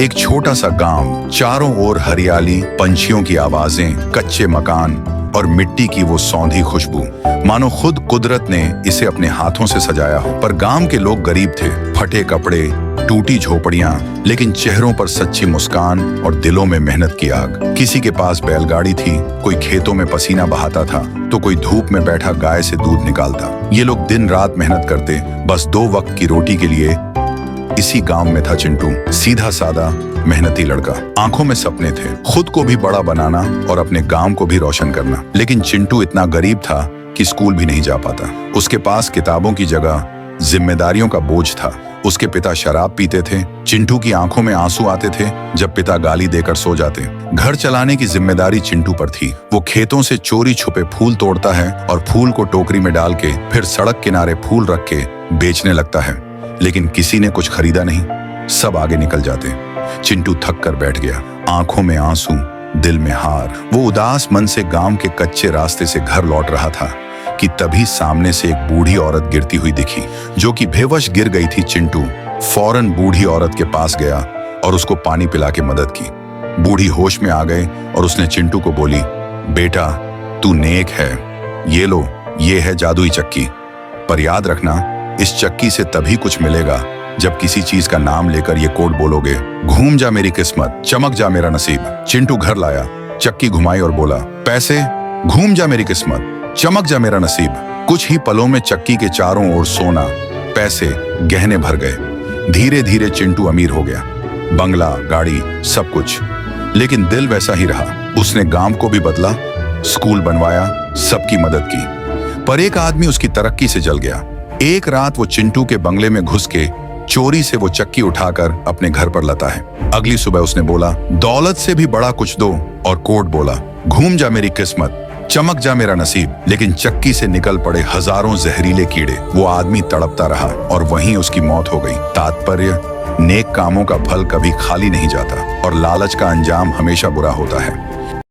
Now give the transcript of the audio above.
एक छोटा सा गांव, चारों ओर हरियाली, पंछियों की आवाजें, कच्चे मकान और मिट्टी की वो सौंधी खुशबू, मानो खुद कुदरत ने इसे अपने हाथों से सजाया हो। पर गांव के लोग गरीब थे, फटे कपड़े, टूटी झोपड़ियां, लेकिन चेहरों पर सच्ची मुस्कान और दिलों में मेहनत की आग। किसी के पास बैलगाड़ी थी, कोई खेतों में पसीना बहाता था, तो कोई धूप में बैठा गाय से दूध निकालता। ये लोग दिन रात मेहनत करते, बस 2 वक्त की रोटी के लिए। इसी गांव में था चिंटू, सीधा सादा मेहनती लड़का। आंखों में सपने थे, खुद को भी बड़ा बनाना और अपने गांव को भी रोशन करना। लेकिन चिंटू इतना गरीब था कि स्कूल भी नहीं जा पाता। उसके पास किताबों की जगह जिम्मेदारियों का बोझ था। उसके पिता शराब पीते थे, चिंटू की आंखों में आंसू आते थे जब पिता गाली देकर सो जाते। घर चलाने की जिम्मेदारी चिंटू पर थी। वो खेतों से चोरी छुपे फूल तोड़ता है और फूल को टोकरी में डाल के फिर सड़क किनारे फूल रख के बेचने लगता है। लेकिन किसी ने कुछ खरीदा नहीं, सब आगे निकल जाते। चिंटू थक कर बैठ गया, आंखों में आंसू, दिल में हार। वो उदास मन से गांव के कच्चे रास्ते से घर लौट रहा था कि तभी सामने से एक बूढ़ी औरत गिरती हुई दिखी, जो कि बेवश गिर गई थी। चिंटू फौरन बूढ़ी औरत के पास गया और उसको पानी पिला के मदद की। बूढ़ी होश में आ गए और उसने चिंटू को बोली, बेटा तू नेक है, ये लो, ये है जादुई चक्की। पर याद रखना, इस चक्की से तभी कुछ मिलेगा जब किसी चीज का नाम लेकर ये कोड बोलोगे, घूम जा मेरी किस्मत, चमक जा मेरा नसीब। चिंटू घर लाया, चक्की घुमाई और बोला, पैसे, घूम जा मेरी किस्मत, चमक जा मेरा नसीब। कुछ ही पलों में चक्की के चारों ओर सोना, पैसे, गहने भर गए। धीरे धीरे चिंटू अमीर हो गया, बंगला, गाड़ी, सब कुछ। लेकिन दिल वैसा ही रहा। उसने गांव को भी बदला, स्कूल बनवाया, सबकी मदद की। पर एक आदमी उसकी तरक्की से जल गया। एक रात वो चिंटू के बंगले में घुस के चोरी से वो चक्की उठाकर अपने घर पर लाता है। अगली सुबह उसने बोला, दौलत से भी बड़ा कुछ दो, और कोड बोला, घूम जा मेरी किस्मत, चमक जा मेरा नसीब। लेकिन चक्की से निकल पड़े हजारों जहरीले कीड़े। वो आदमी तड़पता रहा और वहीं उसकी मौत हो गई। तात्पर्य, नेक कामों का फल कभी खाली नहीं जाता और लालच का अंजाम हमेशा बुरा होता है।